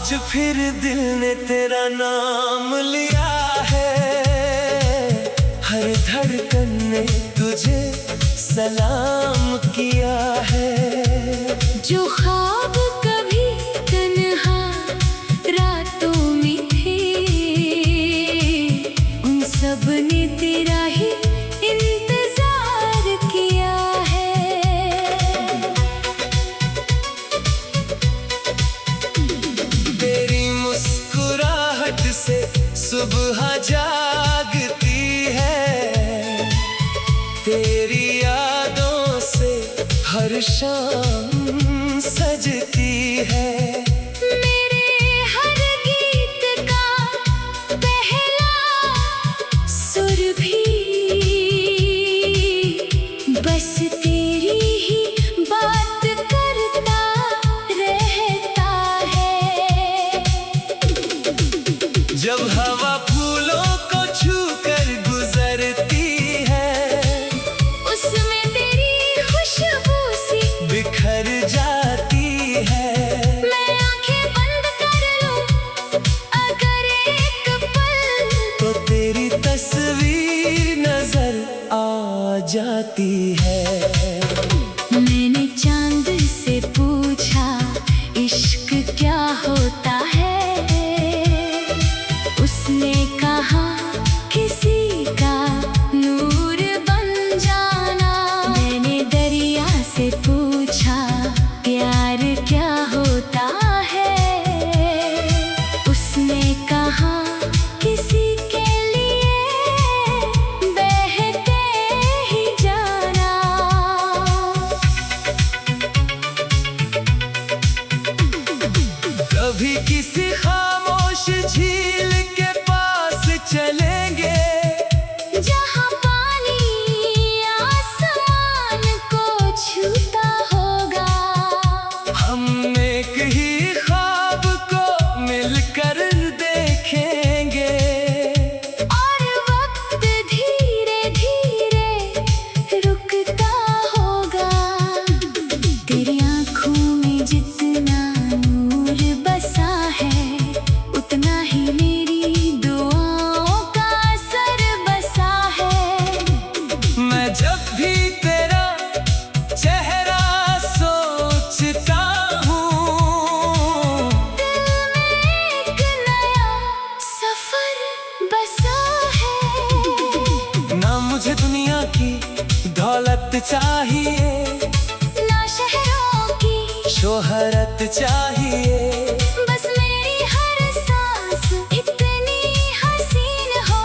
आज फिर दिल ने तेरा नाम लिया है, हर धड़कन ने तुझे सलाम किया है। जो ख्वाब कभी तन्हा रातों में थे, उन सब ने तेरा ही इंतजार किया है। तेरी मुस्कुराहट से सुबह जागती है, तेरी यादों से हर शाम सजती है। मेरे हर गीत का पहला सुर भी बस तेरी ही बात करता रहता है। जब हवा फूलों को छू कर गुजरती है, उसमें तेरी खुशबू सी बिखर जाती है। मैं आंखें बंद कर लूं अगर एक पल, तो तेरी तस्वीर नजर आ जाती है। मैंने चांद से पूछा इश्क क्या होता है, उसने कहा किसी का नूर बन जाना। मैंने दरिया से पूछा प्यार क्या होता है, उसने कहा किसी के लिए बहते ही जाना। कभी किसी खामोश झील के पास चलेंगे, जहाँ पानी आसमान को छूता होगा। हम एक ही ख्वाब को मिलकर देखेंगे। और वक्त धीरे धीरे रुकता होगा। तेरी आँखों में जितना नूर बसा है, उतना ही मेरी दुआओं का असर बसा है। मैं जब भी तेरा चेहरा सोचता हूँ, दिल में एक नया सफर बसा है। ना मुझे दुनिया की दौलत चाहिए, ना शहरों की शोहरत चाहिए। बस मेरी हर सांस इतनी हसीन हो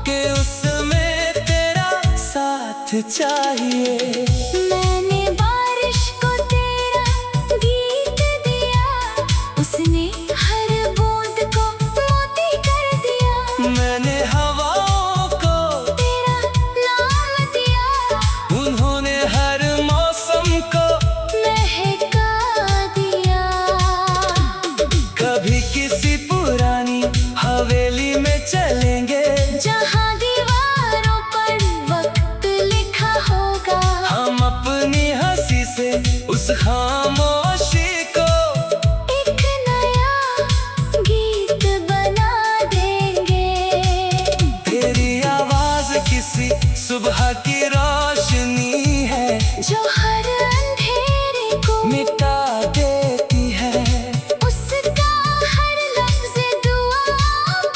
कि उसमें तेरा साथ चाहिए। मैंने बारिश को तेरा गीत दिया, उसने हर बूंद को मोती कर दिया। मैंने हवाओं को तेरा नाम दिया, उन्होंने हर मौसम को महका दिया। कभी किसी पुरानी हवेली में चलेंगे, जहाँ दीवारों पर वक्त लिखा होगा। हम अपनी हंसी से उस खामोशी को एक नया गीत बना देंगे। तेरी आवाज किसी सुबह की रोशनी है, जो हर अंधेरे को मिटा देती है। उसका हर लफ्ज़ दुआ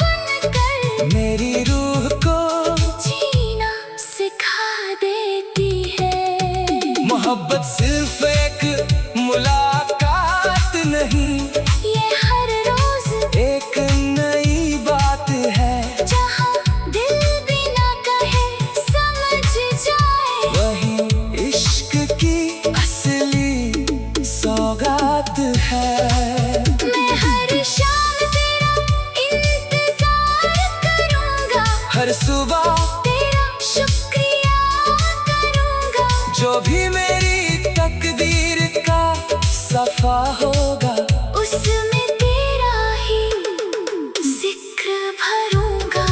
बनकर मेरी रूह को जीना सिखा देती है। मोहब्बत सिर्फ एक मुलाकात नहीं, ये हर रोज एक नई बात है। जहाँ दिल बिना कहे समझ जाए, वही इश्क की असली सौगात है। मैं हर शाम तेरा इंतजार करूँगा, हर सुबह तेरा शुक्रिया करूँगा। जो भी मेरी तकदीर का सफा होगा, उसमें तेरा ही जिक्र भरूँगा।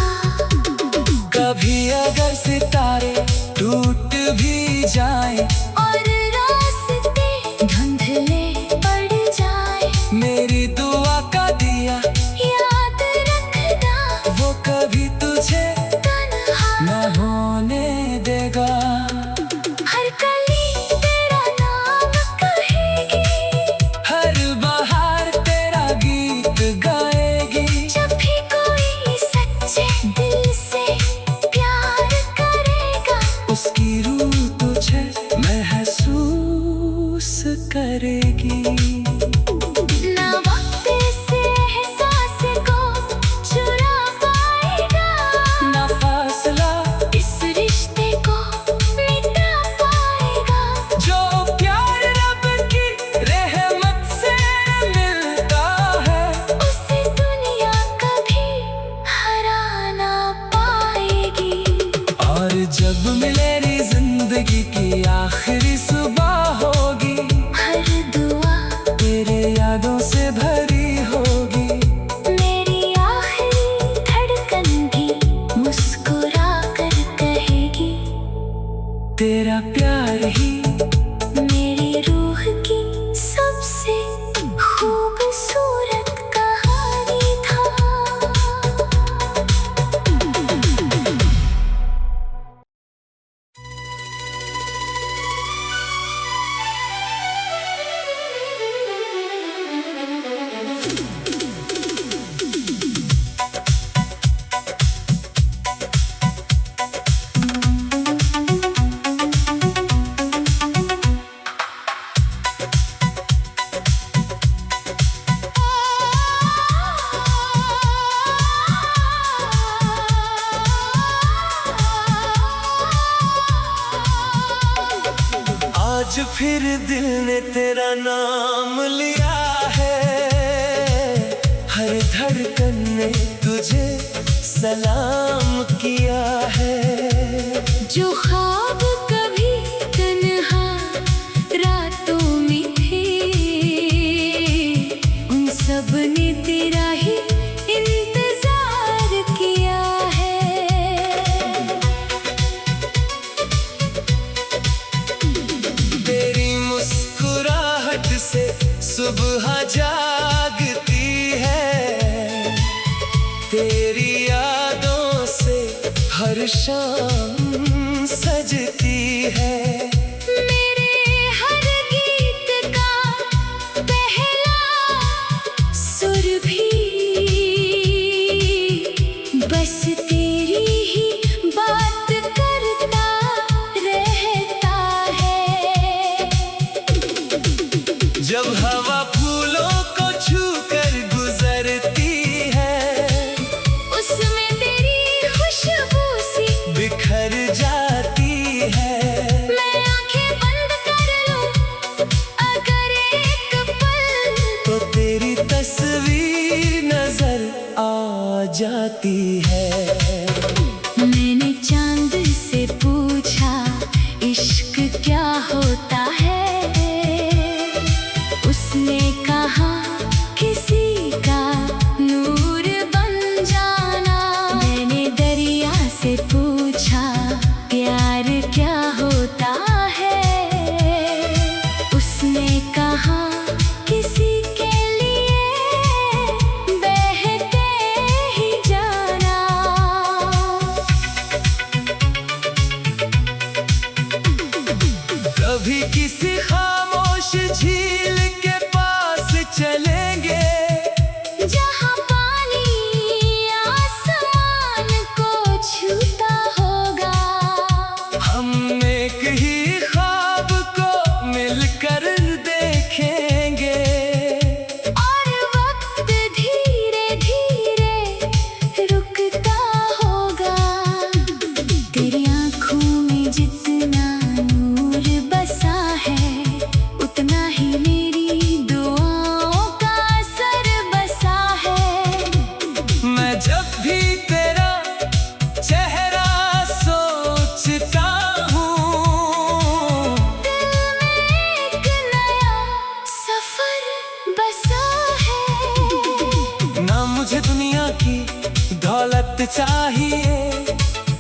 कभी अगर सितारे टूट भी जाएं, और रास्ते धुंधले पड़ जाए, मेरी दुआ का जिंदगी। ना वक्त से एहसास को चुरा पाएगा, ना फासला इस रिश्ते को मिटा पाएगा। जो प्यार रब की रहमत से मिलता है, उसे दुनिया कभी हरा ना पाएगी। और जब मेरी जिंदगी की आखिरी सुबह होगी, हर दुआ तेरे यादों से भरी होगी। मेरी आखिरी धड़कन भी मुस्कुरा कर कहेगी, तेरा प्यार ही मेरी रूह की सबसे खूबसूरत कहानी था। आज फिर दिल ने तेरा नाम लिया है, हर धड़कन ने तुझे सलाम किया है। जो ख्वाब कभी तन्हा रातों में थे, उन सब ने तेरा ही इंतजार किया है। तेरी मुस्कुराहट से सुबह जागती है, तेरी यादों से हर शाम सजती है। मेरे हर गीत का पहला सुर भी बस तेरी ही बात करता रहता है। जब हवा फूलों को छू कर गुजरती है, उसमें तेरी खुशबू सी बिखर जाती है। मैं आंखें बंद कर लूं अगर एक पल, तो तेरी तस्वीर नजर आ जाती है। मैंने चांद से पूछा इश्क क्या होता है, उसने कहा किसी का नूर बन जाना। मैंने दरिया से पूछा प्यार क्या होता है, उसने कहा किसी के लिए बहते ही जाना। कभी किसी खामोश झील के पास चलेंगे, जहाँ पानी आसमान को छूता होगा। हम एक ही ख्वाब को मिलकर देखेंगे। और वक्त धीरे धीरे रुकता होगा, तेरी आँखों में जितना नूर बसा है, उतना ही मेरी दुआओं का असर बसा है। मैं जब भी तेरा चेहरा सोचता हूँ, दिल में एक नया सफर बसा है। ना मुझे दुनिया की दौलत चाहिए,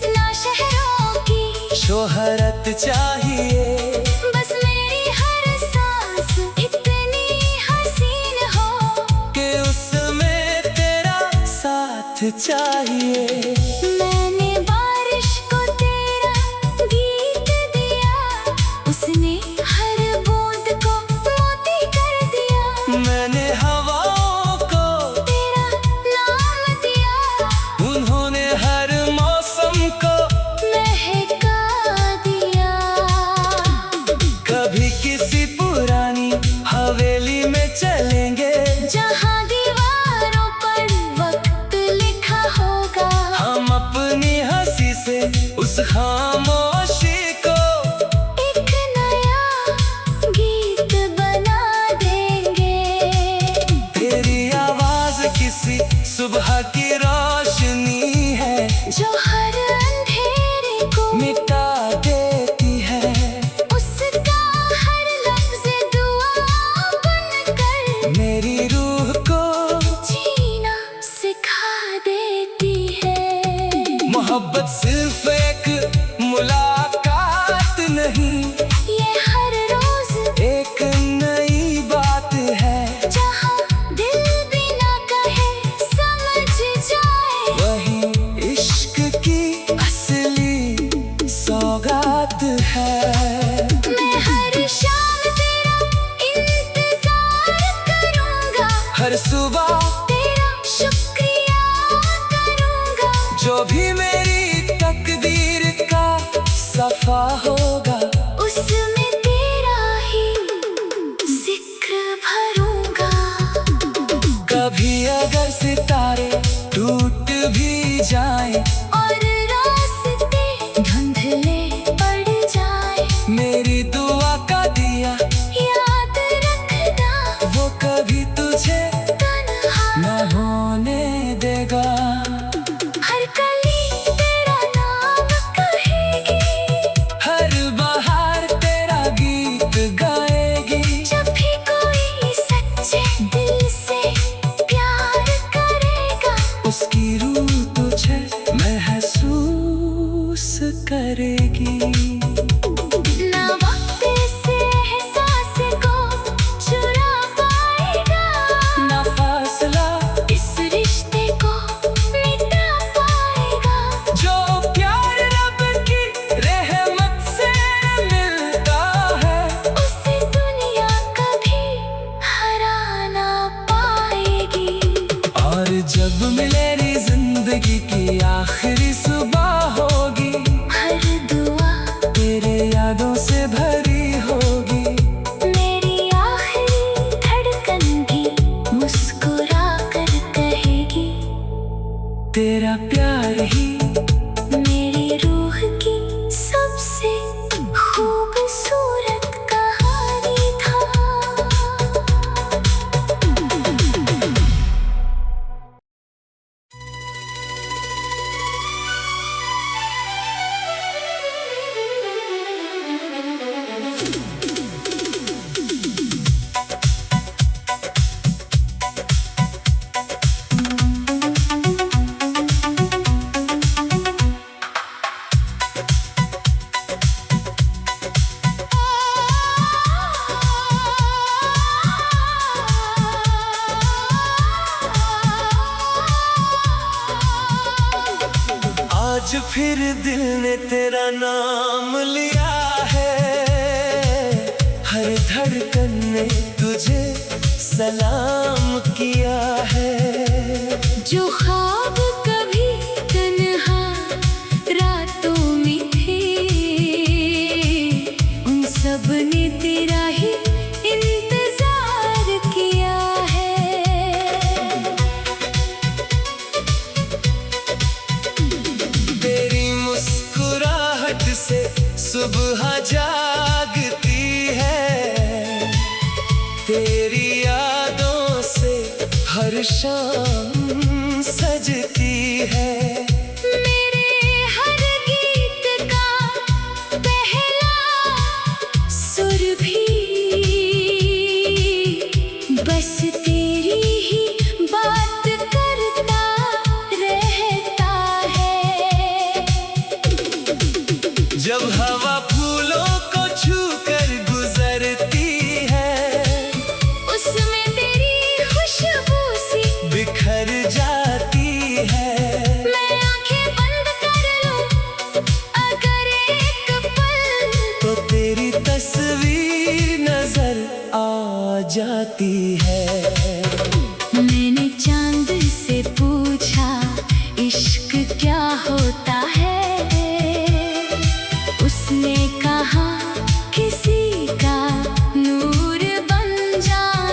ना शहरों की शोहरत चाहिए। बस मेरी हर सांस इतनी हसीन हो कि उसमें तेरा साथ चाहिए। मैंने बारिश को तेरा गीत दिया, उसने हर बूंद को मोती कर दिया। मैंने हवाओं को तेरा नाम दिया, उन्होंने हर मौसम को महका दिया। कभी किसी पुरानी हवेली हवेली में चलेंगे, जहाँ दीवारों पर वक्त लिखा होगा। हम अपनी हंसी से उस खामोशी को एक नया गीत बना देंगे। तेरी आवाज किसी सुबह की रोशनी है, जो हर अंधेरे को मिटा देती है। उसका हर लफ्ज दुआ बनकर मेरी रूह को जीना सिखा देती है। मोहब्बत सिर्फ एक मुलाकात नहीं, ये हर रोज एक नई बात है। जहाँ दिल बिना कहे समझ जाए, वही इश्क की असली सौगात है। मैं हर शाम तेरा इंतजार करूँगा, हर सुबह तेरा शुक्रिया करूँगा। जो भी मेरी तकदीर का सफा होगा, उसमें तेरा ही जिक्र भरूँगा। कभी अगर सितारे टूट भी जाएं, और रास्ते धुंधले पड़ जाए, मेरी दुआ का दिया याद रखना, वो कभी तुझे तन्हा न होने देगा। हर कली तेरा नाम कहेगी, हर बहार तेरा गीत गाएगी। जब भी कोई सच्चे दिल से प्यार करेगा, उसकी रूह तुझे महसूस करेगी। ना वक्त से एहसास को चुरा पाएगा, ना फासला इस रिश्ते को मिटा पाएगा। जो प्यार रब की रहमत से मिलता है, उसे दुनिया कभी हरा ना पाएगी। और जब मेरी जिंदगी की आखिरी सुबह होगी, हर दुआ तेरे यादों से भरी होगी। मेरी आखिरी धड़कन भी मुस्कुरा कर कहेगी, तेरा प्यार ही मेरी रूह की सबसे खूबसूरत कहानी था। आज फिर दिल ने तेरा नाम लिया है, हर धड़कन ने तुझे सलाम किया है। जो ख्वाब कभी तन्हा रातों में थे, उन सब ने तेरा ही इंतजार किया है। तेरी मुस्कुराहट से सुबह जागती है, तेरी यादों से हर शाम सजती है। मेरे हर गीत का पहला सुर भी बस तेरी ही बात करता रहता है। जब हवा फूलों को छू कर गुजरती है, उसमें तेरी खुशबू सी बिखर जाती है। मैं आंखें बंद कर लूं अगर एक पल, तो तेरी तस्वीर नजर आ जाती है। मैंने चांद से पूछा इश्क क्या होता है, उसने कहा किसी का नूर बन जाना।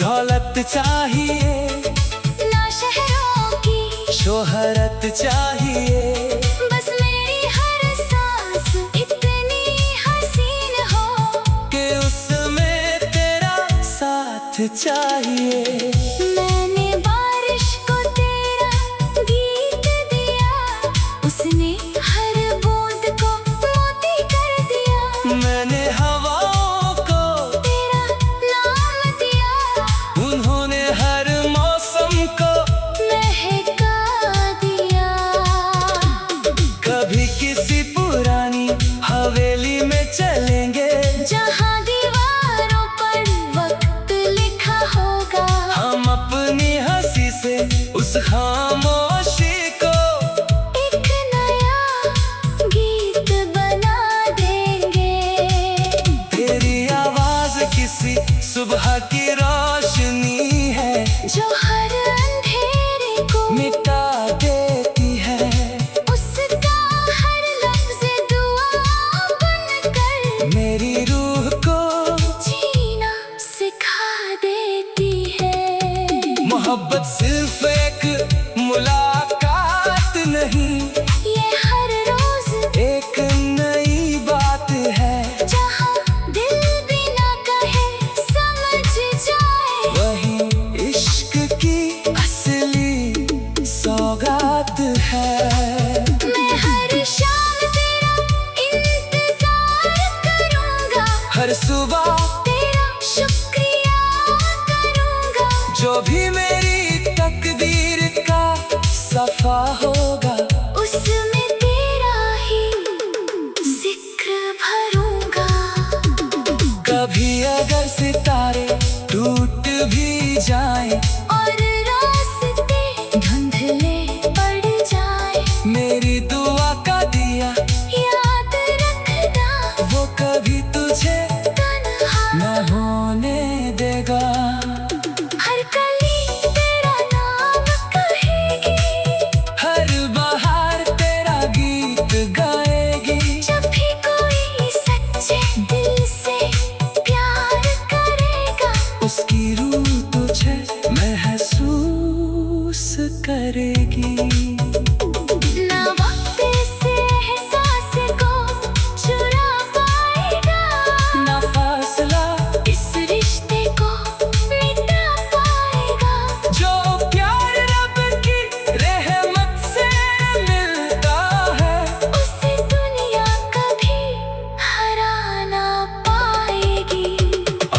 दौलत चाहिए, ना शहरों की शोहरत चाहिए। बस मेरी हर सांस इतनी हसीन हो कि उसमें तेरा साथ चाहिए। मैंने बारिश को तेरा गीत दिया, उसने हर बूंद को मोती कर दिया। मैंने हवाओं को तेरा नाम दिया, उन्होंने हर मौसम को महका दिया। कभी किसी पुरानी हवेली में चलेंगे, जहाँ दीवारों पर वक्त लिखा होगा। हम अपनी हंसी से उस खामोशी को एक नया गीत बना देंगे। तेरी आवाज किसी सुबह की रोशनी है, जो हर अंधेरे को मिटा देती है। उसका हर लफ्ज़ दुआ बनकर मेरी रूह को जीना सिखा देती है। मोहब्बत सिर्फ एक मुलाकात नहीं, ये हर रोज एक नई बात है। जहाँ दिल बिना कहे समझ जाए, वही इश्क की असली सौगात है। मैं हर शाम तेरा इंतजार करूँगा, हर सुबह तेरा शुक्रिया करूँगा। जो भी मेरी तकदीर का सफा होगा, उसमें तेरा ही जिक्र भरूँगा। कभी अगर सितारे टूट भी जाएं, और रास्ते धुंधले पड़ जाए, मेरी दुआ का दिया याद रखना वो कभी तुझे तन्हा न होने देगा। हर कली तेरा नाम कहेगी, हर बहार तेरा गीत गाएगी। जब भी कोई सच्चे दिल से प्यार करेगा, उसकी रूह तुझे महसूस करेगी। ना वक्त से एहसास को चुरा पाएगा, ना फासला इस रिश्ते को मिटा पाएगा। जो प्यार रब की रहमत से मिलता है, उसे दुनिया कभी हरा ना पाएगी।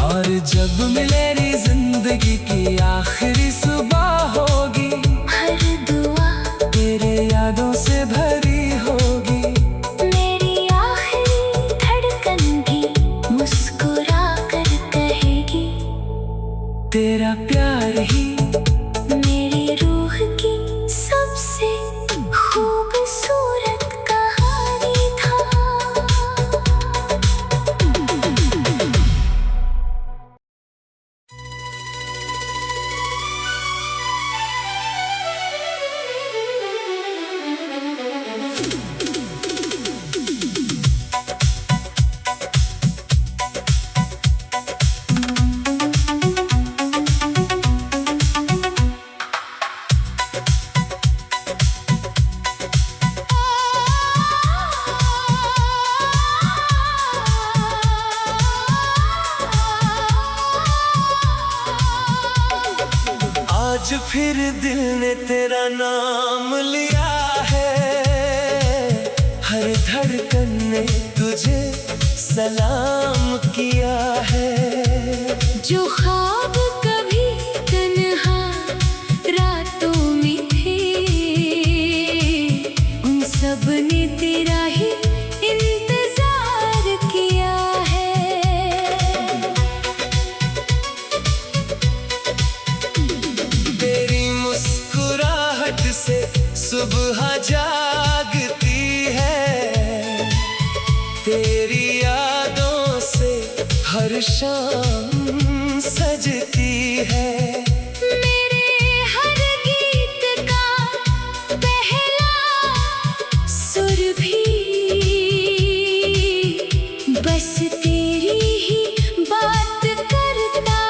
और जब मेरी जिंदगी की आखिरी सुबह होगी, हर दुआ तेरे यादों से भरी होगी। मेरी आखिरी धड़कन भी मुस्कुरा कर कहेगी, तेरा प्यार ही मेरी रूह की सबसे खूबसूरत कहानी था। आज फिर दिल ने तेरा नाम लिया है, हर धड़कन ने तुझे सलाम किया है। जो ख्वाब कभी तन्हा रातों में थे, उन सब ने तेरा ही इंतजार किया है। तेरी मुस्कुराहट से सुबह जागती है, तेरी यादों से हर शाम सजती है। मेरे हर गीत का पहला सुर भी बस तेरी ही बात करता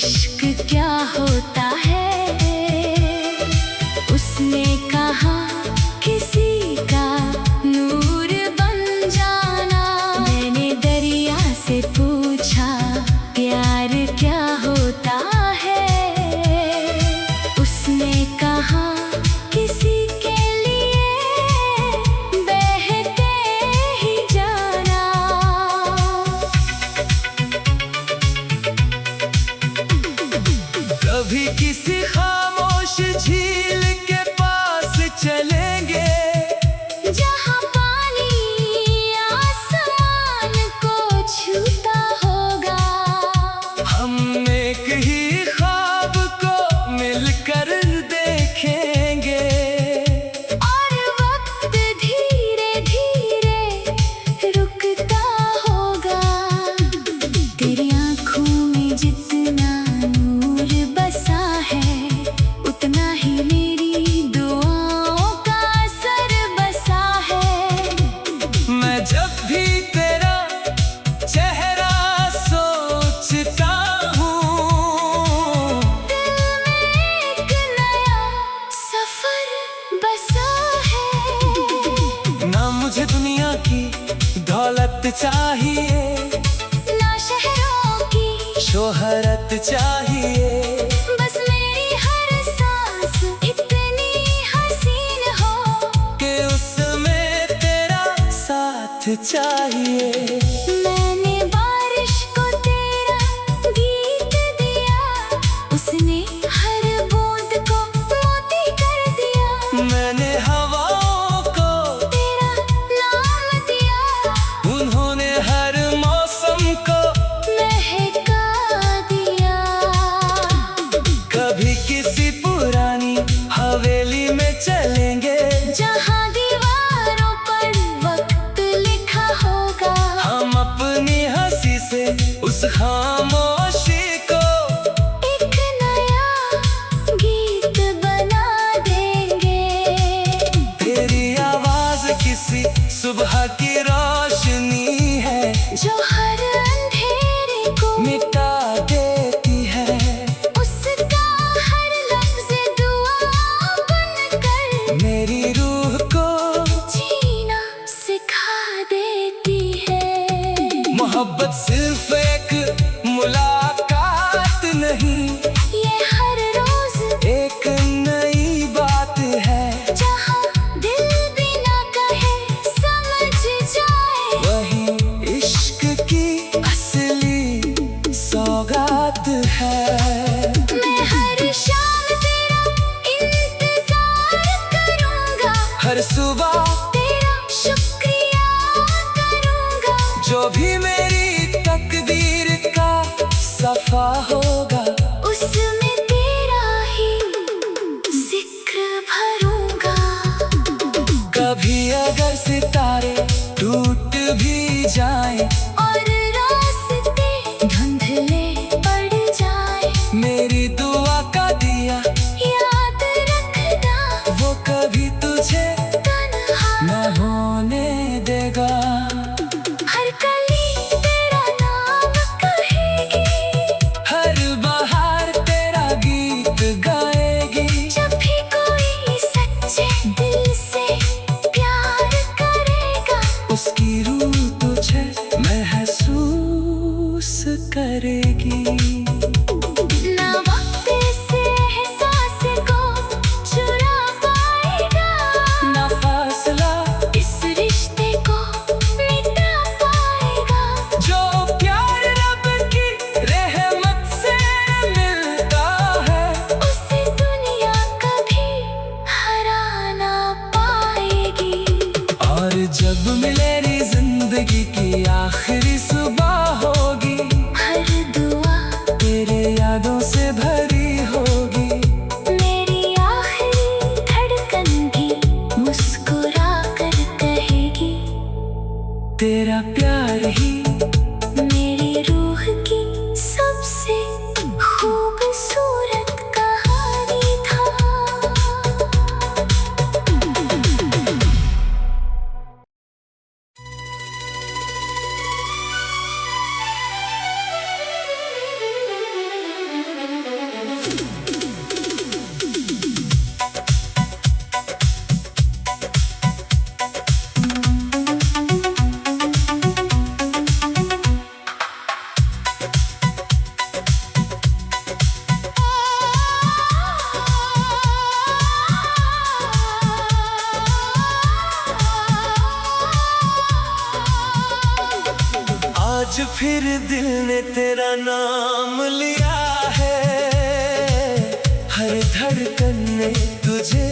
इश्क क्या होता है। उसने कहा किसी का नूर बन जाना। मैंने दरिया से पूछा प्यार क्या होता है। उसने कहा किसी के लिए बहते ही जाना। कभी किसी खामोश झील के पास चलेंगे, जहाँ पानी आसमान को छूता होगा। हम एक ही ख्वाब को मिलकर देखेंगे। और वक्त धीरे धीरे रुकता होगा। तेरी आँखों में जितना नूर बसा है, उतना ही मेरी दुआओं का असर बसा है। मैं जब भी तेरा चेहरा सोचता हूँ, दिल में एक नया सफर बसा है। ना मुझे दुनिया की दौलत चाहिए, ना शहरों की शोहरत चाहिए। बस मेरी हर सांस इतनी हसीन हो कि उसमें तेरा साथ चाहिए। मैंने बारिश को तेरा गीत दिया, उसने हर बूंद को मोती कर दिया। मैंने हवाओं को तेरा नाम दिया, उन्होंने हर मौसम को महका दिया। कभी किसी पुरानी हवेली में चलेंगे, जहाँ दीवारों पर वक्त लिखा होगा। हम अपनी हंसी से उस खामोशी को एक नया गीत बना देंगे। तेरी आवाज किसी सुबह की रोशनी है, जो हर अंधेरे को मिटा देती है। उसका हर लफ्ज़ दुआ बनकर मेरी रूह को जीना सिखा देती है। मोहब्बत सिर्फ एक मुलाकात नहीं, ये हर रोज एक नई बात है। जहाँ दिल बिना कहे समझ जाए, वही इश्क की असली सौगात है। मैं हर शाम तेरा इंतजार करूँगा। हर सुबह तेरा शुक्रिया करूँगा। जो भी मेरी तकदीर का सफा होगा, उसमें तेरा ही जिक्र भरूँगा। कभी अगर सितारे टूट भी जाएं, और रास्ते धुंधले पड़ जाए, मेरी दुआ का दिया याद रखना वो कभी तुझे तन्हा न होने देगा। हर कली तेरा नाम कहेगी, हर बहार तेरा गीत गाएगी। जब भी कोई सच्चे दिल से प्यार करेगा, उसकी रूह तुझे महसूस करेगी। ना वक्त से एहसास को चुरा पाएगा, ना फासला इस रिश्ते को मिटा पाएगा। जो प्यार रब की रहमत से मिलता है, उसे दुनिया कभी हरा ना पाएगी। और जब मेरी जिंदगी की आखिरी सुबह होगी, हर दुआ तेरे यादों से भरी होगी। मेरी आखिरी धड़कन भी मुस्कुरा कर कहेगी, तेरा प्यार ही मेरी रूह की सबसे खूबसूरत कहानी था। फिर दिल ने तेरा नाम लिया है, हर धड़कन ने तुझे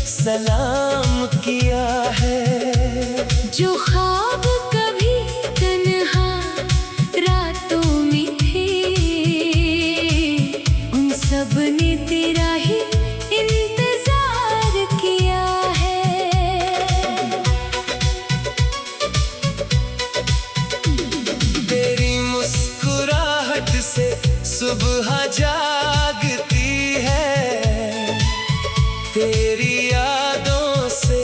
सलाम किया है। जो ख्वाब कभी तन्हा रातों में थे, उन सब ने तेरा ही इंतजार किया है। तेरी मुस्कुराहट से सुबह जागती है, तेरी यादों से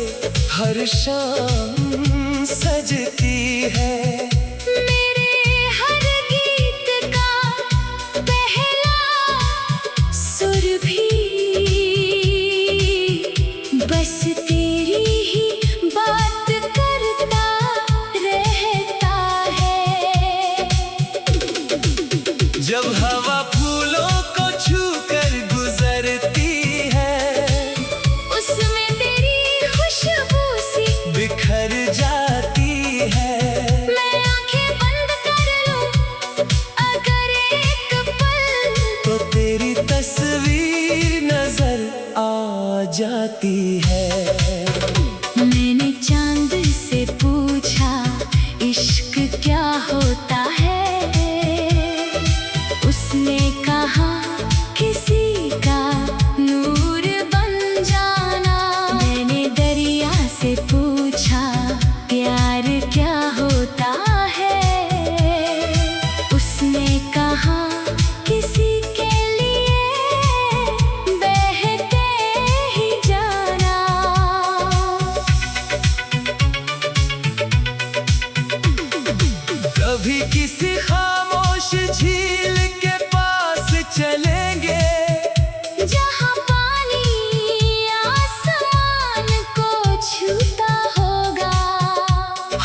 हर शाम सजती है। मेरे हर गीत का पहला सुर भी बस तेरी ही बात करता रहता है। जब हवा फूलों को छू कर गुजरती है, उसमें तेरी खुशबू सी बिखर जाती है। मैं आंखें बंद कर लूं अगर एक पल, तो तेरी तस्वीर नजर आ जाती है। मैंने चांद से पूछा इश्क क्या होता है, उसने कहा किसी का नूर बन जाना। मैंने दरिया से पूछा प्यार क्या होता है, उसने कहा किसी के लिए बहते ही जाना। कभी किसी खामोश झील के पास चलेंगे, जहाँ पानी आसमान को छूता होगा।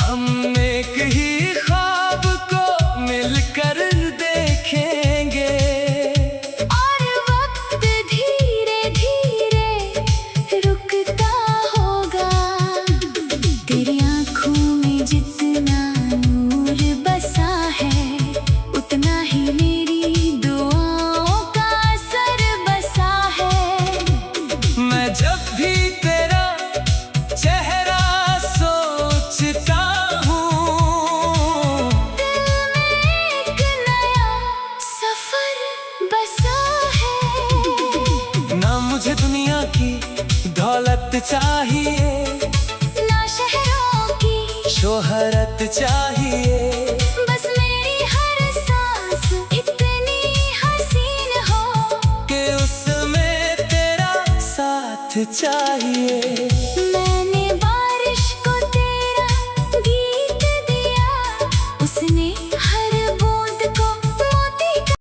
हम एक ही ख्वाब को मिलकर देखेंगे। और वक्त धीरे धीरे रुकता होगा। तेरी आँखों में जितना नूर बसा है, उतना ही मेरी दुआओं का असर बसा है। मैं जब भी तेरा चेहरा सोचता हूँ, दिल में एक नया सफर बसा है। ना मुझे दुनिया की दौलत चाहिए, ना शहरों की शोहरत चाहिए। बस मेरी हर सांस इतनी हसीन हो कि उसमें तेरा साथ चाहिए।